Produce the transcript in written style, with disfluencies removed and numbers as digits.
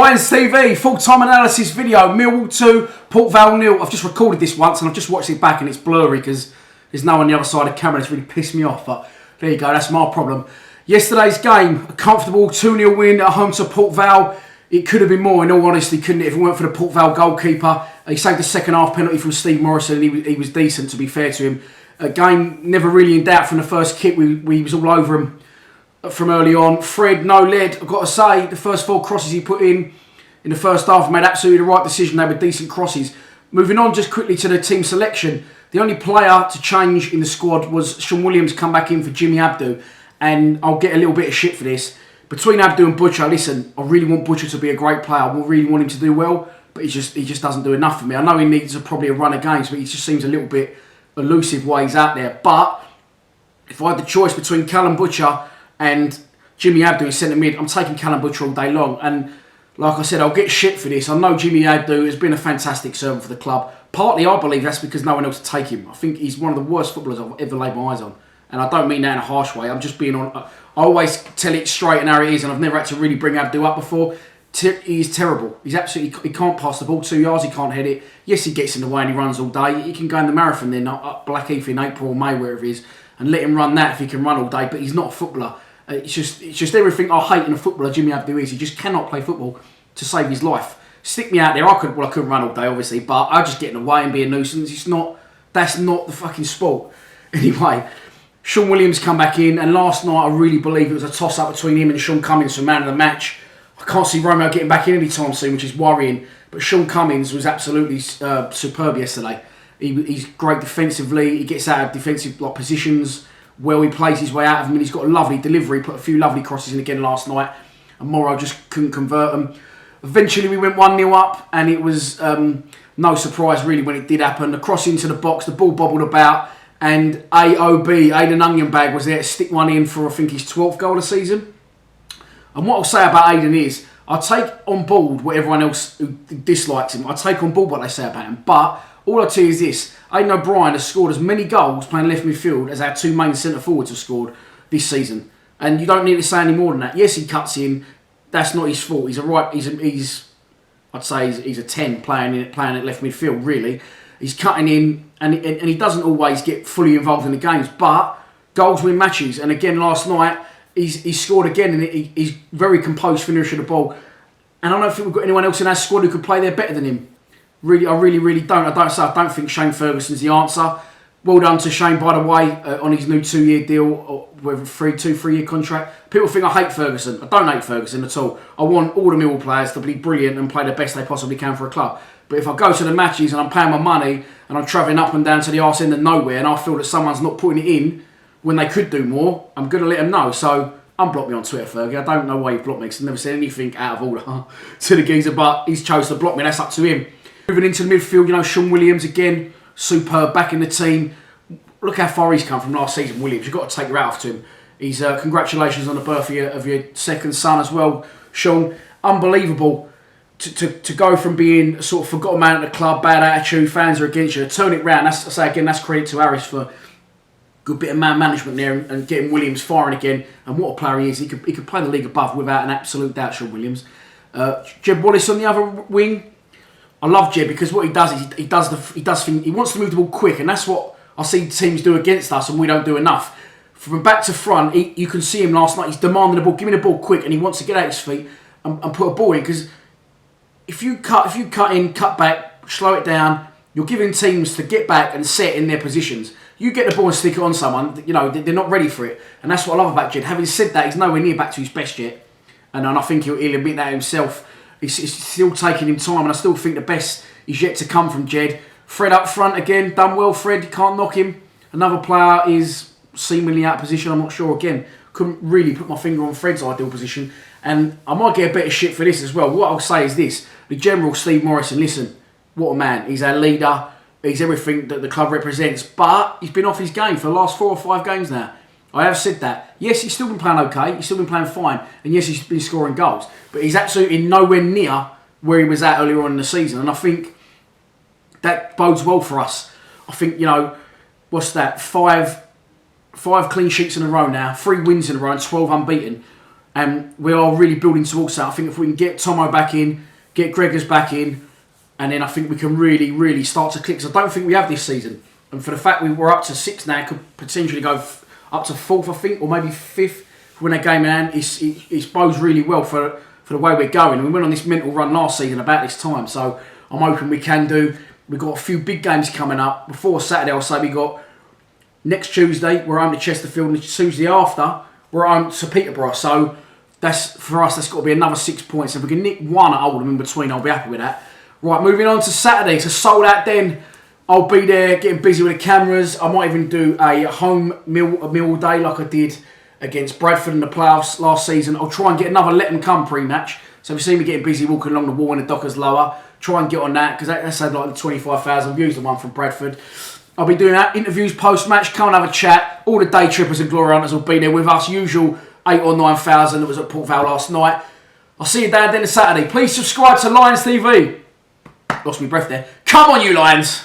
Pines TV, full-time analysis video, Millwall 2, Port Vale 0. I've just recorded this once and I've just watched it back and it's blurry because there's no one on the other side of the camera. It's really pissed me off, but there you go, that's my problem. Yesterday's game, a comfortable 2-0 win at home to Port Vale. It could have been more, in all honesty, couldn't it, if it weren't for the Port Vale goalkeeper. He saved the second half penalty from Steve Morrison and he was decent, to be fair to him. A game never really in doubt from the first kick. We was all over him from early on. Fred, no lead, I've got to say, the first 4 crosses he put in the first half made absolutely the right decision. They were decent crosses. Moving on just quickly to the team selection. The only player to change in the squad was Sean Williams come back in for Jimmy ABDOU. And I'll get a little bit of shit for this. Between ABDOU and Butcher, listen, I really want Butcher to be a great player. I really want him to do well, but he just doesn't do enough for me. I know he needs probably a run of games, but he just seems a little bit elusive while he's out there. But if I had the choice between Callum Butcher and Jimmy ABDOU in centre mid, I'm taking Callum Butcher all day long. And like I said, I'll get shit for this. I know Jimmy ABDOU has been a fantastic servant for the club. Partly, I believe that's because no one else will take him. I think he's one of the worst footballers I've ever laid my eyes on. And I don't mean that in a harsh way. I'm just being on. I always tell it straight and how it is, and I've never had to really bring ABDOU up before. He's terrible. He's absolutely. He can't pass the ball 2 yards. He can't head it. Yes, he gets in the way and he runs all day. He can go in the marathon then up Blackheath in April or May, wherever it is, and let him run that if he can run all day. But he's not a footballer. It's just everything I hate in a footballer. Jimmy ABDOU is. He just cannot play football to save his life. Stick me out there. I couldn't run all day, obviously, but I just get in the way and be a nuisance. That's not the fucking sport. Anyway. Sean Williams come back in, and last night I really believe it was a toss-up between him and Sean Cummins for man of the match. I can't see Romeo getting back in anytime soon, which is worrying, but Sean Cummins was absolutely superb yesterday. He's great defensively, he gets out of defensive positions, well he plays his way out of them, and he's got a lovely delivery, put a few lovely crosses in again last night, and Morrow just couldn't convert them. Eventually we went 1-0 up, and it was no surprise really when it did happen. The cross into the box, the ball bobbled about, and AOB, Aidan Onionbag, was there to stick one in for, I think, his 12th goal of the season. And what I'll say about Aidan is, I'll take on board what everyone else who dislikes him, I'll take on board what they say about him. But all I'll tell you is this, Aidan O'Brien has scored as many goals playing left midfield as our 2 main centre forwards have scored this season. And you don't need to say any more than that. Yes, he cuts in, that's not his fault. I'd say he's a 10 playing at left midfield, really. He's cutting in, and he doesn't always get fully involved in the games, but goals win matches. And again, last night, he's scored again, and he's very composed finisher of the ball. And I don't think we've got anyone else in our squad who could play there better than him. Really, I really don't. I don't think Shane Ferguson's the answer. Well done to Shane, by the way, on his new 2-year deal, or whether 3-year contract. People think I hate Ferguson. I don't hate Ferguson at all. I want all the Millwall players to be brilliant and play the best they possibly can for a club. But if I go to the matches and I'm paying my money and I'm travelling up and down to the arse end of nowhere and I feel that someone's not putting it in when they could do more, I'm going to let them know. So unblock me on Twitter, Fergie. I don't know why you've blocked me because I've never said anything out of order to the geezer, but he's chose to block me. That's up to him. Moving into the midfield, Sean Williams again, superb, back in the team. Look how far he's come from last season, Williams. You've got to take your hat off to him. He's congratulations on the birth of your second son as well, Sean. Unbelievable. To go from being a sort of forgotten man at the club, bad attitude, fans are against you, turn it round. That's credit to Harris for a good bit of man management there and getting Williams firing again. And what a player he is. He could play the league above without an absolute doubt, Sean Williams. Jeb Wallace on the other wing. I love Jeb because what he does is he wants to move the ball quick, and that's what I see teams do against us, and we don't do enough. From back to front, you can see him last night. He's demanding the ball, give me the ball quick, and he wants to get out his feet and put a ball in because. If you cut in, cut back, slow it down, you're giving teams to get back and set in their positions. You get the ball and stick it on someone, they're not ready for it. And that's what I love about Jed. Having said that, he's nowhere near back to his best yet. And I think he'll admit that himself. It's still taking him time, and I still think the best is yet to come from Jed. Fred up front again, done well, Fred, you can't knock him. Another player is seemingly out of position, I'm not sure again. Couldn't really put my finger on Fred's ideal position. And I might get a bit of shit for this as well. What I'll say is this. The General, Steve Morrison, listen, what a man. He's our leader. He's everything that the club represents. But he's been off his game for the last 4 or 5 games now. I have said that. Yes, he's still been playing okay. He's still been playing fine. And yes, he's been scoring goals. But he's absolutely nowhere near where he was at earlier on in the season. And I think that bodes well for us. I think, what's that? 5 clean sheets in a row now. 3 wins in a row and 12 unbeaten. and we are really building towards that. I think if we can get Tomo back in, get Gregors back in, and then I think we can really, really start to click. Because I don't think we have this season. And for the fact we're up to 6 now, could potentially go up to 4th, I think, or maybe 5th when a game in hand. It bodes really well for the way we're going. And we went on this mental run last season about this time, so I'm hoping we can do. We've got a few big games coming up. Before Saturday, I'll say we got next Tuesday, we're home to Chesterfield, and the Tuesday after, we're home to Peterborough. So for us, that's got to be another 6 points. If we can nick one at Oldham in between, I'll be happy with that. Right, moving on to Saturday. It's a sold out den. I'll be there getting busy with the cameras. I might even do a home Millwall day like I did against Bradford in the playoffs last season. I'll try and get another let them come pre-match. So if you see me getting busy walking along the wall in the Dockers lower, try and get on that, because that's had like the 25,000 views, the one from Bradford. I'll be doing that. Interviews post-match. Come and have a chat. All the day trippers and glory hunters will be there with us. Usual 8,000 or 9,000 that was at Port Vale last night. I'll see you down then on Saturday. Please subscribe to Lions TV. Lost my breath there. Come on, you Lions.